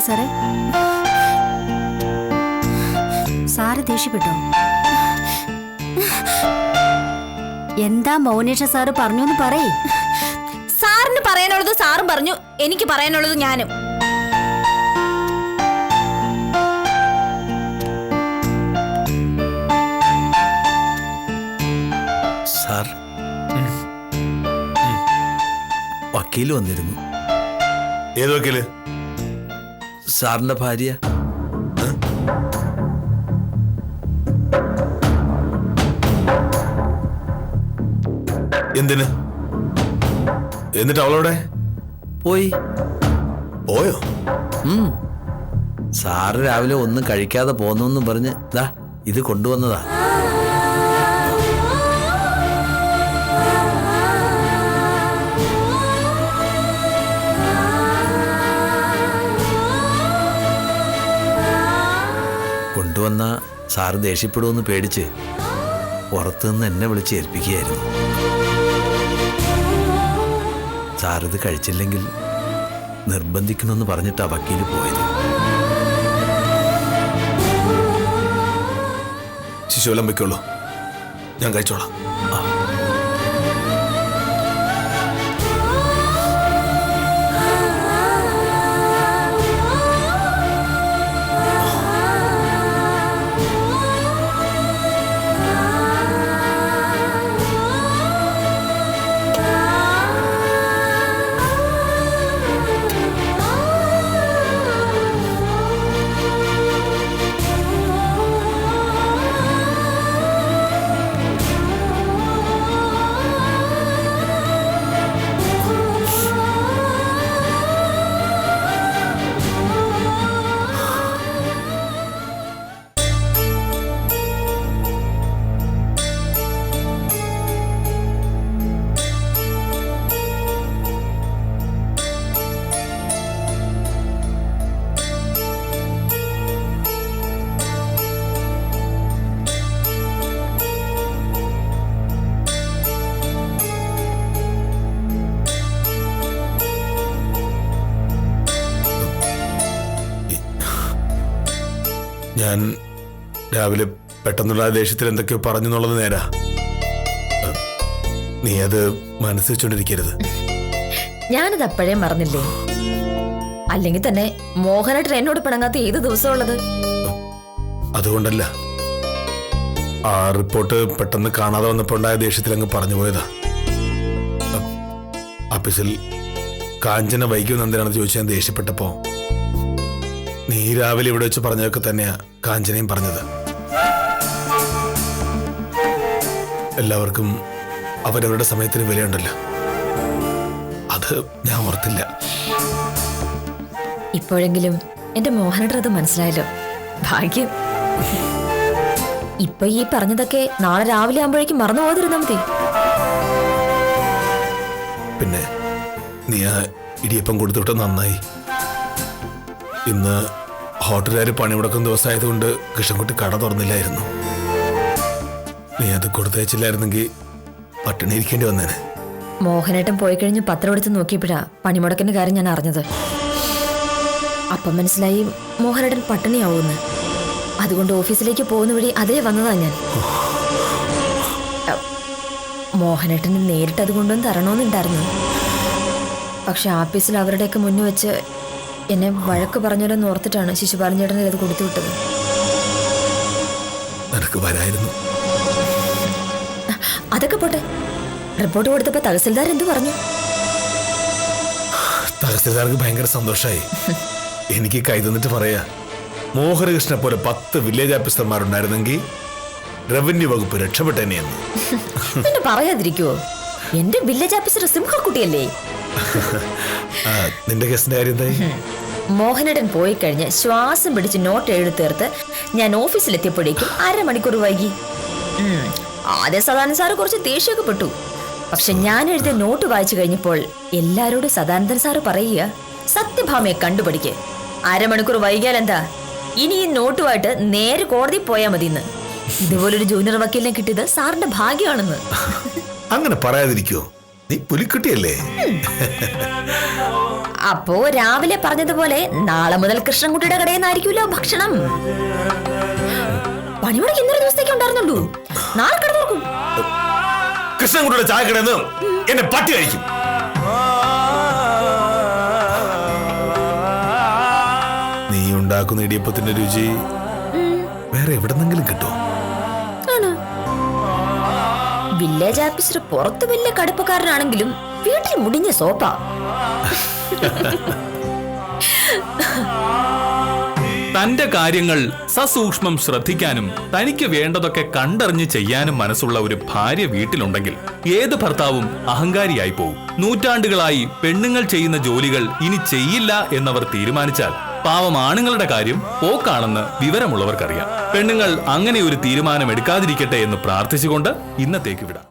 സാറേ? സാറ് ദേഷ്യപ്പെട്ടോ? എന്താ മൗനേഷ സാറ് പറഞ്ഞോന്ന് പറയേ. സാറിന് പറയാനുള്ളത് സാറും പറഞ്ഞു, എനിക്ക് പറയാനുള്ളത് ഞാനും. സാർ, വക്കീല് വന്നിരുന്നു. ഏത് വക്കീല്? സാറിന്റെ ഭാര്യ. എന്തിന്? എന്നിട്ട് അവളോടെ പോയി. പോയോ? സാറ് രാവിലെ ഒന്നും കഴിക്കാതെ പോന്നു പറഞ്ഞ് ദാ ഇത് കൊണ്ടുവന്നതാ. കൊണ്ടുവന്ന സാറ് ദേഷ്യപ്പെടുമെന്ന് പേടിച്ച് പുറത്തുനിന്ന് എന്നെ വിളിച്ച് ഏൽപ്പിക്കുകയായിരുന്നു. സാറിത് കഴിച്ചില്ലെങ്കിൽ നിർബന്ധിക്കണമെന്ന് പറഞ്ഞിട്ടാ വക്കീല് പോയത്. ശിശുവെല്ലാം വെക്കുള്ളൂ, ഞാൻ കഴിച്ചോളാം. ഞാൻ രാവിലെ പെട്ടെന്നുള്ള ദേഷ്യത്തിൽ എന്തൊക്കെയോ പറഞ്ഞു എന്നുള്ളത് നേരാ. നീ അത് മനസ്സിൽ വെച്ചോണ്ടിരിക്കരുത്. ഞാനത് അപ്പോഴേ മറന്നില്ലേ. അല്ലെങ്കിൽ തന്നെ മോഹനേട്ടൻ എന്നോട് പിണങ്ങാത്ത ഏത് ദിവസമുള്ളത്? അതുകൊണ്ടല്ല, ആ റിപ്പോർട്ട് പെട്ടെന്ന് കാണാതെ വന്നപ്പോ ഉണ്ടായ ദേഷ്യത്തിൽ അങ്ങ് പറഞ്ഞു പോയതാ. ഓഫീസിൽ കാഞ്ചന വൈകുന്ന എന്തിനാണെന്ന് ചോദിച്ചാൽ ഞാൻ ദേഷ്യപ്പെട്ടപ്പോ നീ രാവിലെ ഇവിടെ വെച്ച് പറഞ്ഞതൊക്കെ തന്നെയാ കാഞ്ചനയും പറഞ്ഞത്. എല്ലാവർക്കും അവരവരുടെ സമയത്തിന് വിലയുണ്ടല്ലോ, അത് ഞാൻ ഓർത്തില്ല. ഇപ്പോഴെങ്കിലും എന്റെ മോഹനേട്ടൻ അത് മനസ്സിലായല്ലോ, ഭാഗ്യം. ഇപ്പൊ ഈ പറഞ്ഞതൊക്കെ നാളെ രാവിലെ ആകുമ്പോഴേക്കും മറന്നു പോകാതിരുന്നാ മതി. പിന്നെ നീ ആ ഇടിയപ്പം കൊടുത്തിട്ട് നന്നായി. ഇന്ന് ഹോട്ടലുകാർ പണിമുടക്കുന്ന ദിവസമായതുകൊണ്ട് കൃഷ്ണൻകുട്ടി കട തുറന്നില്ലായിരുന്നു. നീ അത് കൊടുത്തയച്ചില്ലായിരുന്നെങ്കിൽ പട്ടിണി ഇരിക്കേണ്ടി വന്നേനെ. മോഹനേട്ടൻ പോയി കഴിഞ്ഞ് പത്രം എടുത്ത് നോക്കിയപ്പോഴാ പണിമുടക്കിന്റെ കാര്യം ഞാൻ അറിഞ്ഞത്. അപ്പം മനസ്സിലായി മോഹനേട്ടൻ പട്ടിണിയാവൂന്ന്. അതുകൊണ്ട് ഓഫീസിലേക്ക് പോകുന്ന വഴി അതേ വന്നതാ ഞാൻ. മോഹനേട്ടന് നേരിട്ട് അതുകൊണ്ടൊന്നും തരണമെന്നുണ്ടായിരുന്നു. പക്ഷെ ആഫീസിൽ അവരുടെയൊക്കെ മുന്നിൽ വെച്ച് എന്നെ വഴക്ക് പറഞ്ഞോലെന്ന് ഓർത്തിട്ടാണ് ശിശുപാലൻ ചേട്ടനെ അത് കൊടുത്തു വിട്ടത്. അതൊക്കെ പോട്ടെ, റിപ്പോർട്ട് കൊടുത്തപ്പോ തഹസിൽദാർ എന്തു പറഞ്ഞു? തഹസിൽദാർക്ക് ഭയങ്കര സന്തോഷമായി. എനിക്ക് കൈ തന്നിട്ട് പറയാ, മോഹനകൃഷ്ണനെ പോലെ 10 വില്ലേജ് ഓഫീസർമാരുണ്ടായിരുന്നെങ്കിൽ റവന്യൂ വകുപ്പ് രക്ഷപ്പെട്ടെന്നെയെന്ന്. പിന്നെ പറയാതിരിക്കുവോ? എന്റെ വില്ലേജ് ഓഫീസർ സിംഹക്കുട്ടിയല്ലേ. നിന്റെ കേസിന്റെ കാര്യം എന്തായി? മോഹനേട്ടൻ പോയി കഴിഞ്ഞ് ശ്വാസം പിടിച്ച് നോട്ട് എഴുതേർത്ത് ഞാൻ ഓഫീസിലെത്തിയപ്പോഴേക്കും 1/2 മണിക്കൂർ വൈകി. ആദ്യം സദാനന്ദൻ സാറ് കുറച്ച് ദേഷ്യമൊക്കെ പെട്ടു. പക്ഷെ ഞാൻ എഴുതിയ നോട്ട് വായിച്ചു കഴിഞ്ഞപ്പോൾ എല്ലാരോടും സദാനന്ദൻ സാറ് പറയുക, സത്യഭാമയെ കണ്ടുപിടിക്ക്. 1/2 മണിക്കൂർ വൈകിയാൽ എന്താ, ഇനി ഈ നോട്ടുമായിട്ട് നേരെ കോടതി പോയാൽ മതിന്ന്. ഇതുപോലൊരു ജൂനിയർ വക്കീലിനെ കിട്ടിയത് സാറിന്റെ ഭാഗ്യമാണെന്ന്. അങ്ങനെ പറയാതിരിക്കോ? നീ പുലിക്കുട്ടിയല്ലേ. അപ്പോ രാവിലെ പറഞ്ഞതുപോലെ നാളെ മുതൽ കൃഷ്ണൻകുട്ടിയുടെ കടയിൽ നിന്നായിരിക്കുമല്ലോ ഭക്ഷണം. പണിമുടക്ക് ഇന്നൊരു ദിവസത്തേക്ക് ഉണ്ടായിരുന്നുള്ളൂ. നാളെ കട തുറക്കും. കൃഷ്ണൻകുട്ടിയുടെ ചായക്കടയിൽ നിന്ന് എന്നെ പട്ടി കഴിക്കും. നീ ഉണ്ടാക്കുന്ന ഇടിയപ്പത്തിന്റെ രുചി വേറെ എവിടെന്നെങ്കിലും കിട്ടുമോ? വില്ലേജ് ഓഫീസർ പുറത്ത് വലിയ കടുപ്പക്കാരനാണെങ്കിലും വീട്ടിൽ മുടിഞ്ഞ സോപ്പാ. തന്റെ കാര്യങ്ങൾ സസൂക്ഷ്മം ശ്രദ്ധിക്കാനും തനിക്ക് വേണ്ടതൊക്കെ കണ്ടറിഞ്ഞ് ചെയ്യാനും മനസ്സുള്ള ഒരു ഭാര്യ വീട്ടിലുണ്ടെങ്കിൽ ഏത് ഭർത്താവും അഹങ്കാരിയായി പോകും. നൂറ്റാണ്ടുകളായി പെണ്ണുങ്ങൾ ചെയ്യുന്ന ജോലികൾ ഇനി ചെയ്യില്ല എന്നവർ തീരുമാനിച്ചാൽ പാവം ആണുങ്ങളുടെ കാര്യം പോക്കാണെന്ന് വിവരമുള്ളവർക്കറിയാം. പെണ്ണുങ്ങൾ അങ്ങനെ ഒരു തീരുമാനം എടുക്കാതിരിക്കട്ടെ എന്ന് പ്രാർത്ഥിച്ചുകൊണ്ട് ഇന്നത്തേക്ക് വിടാം.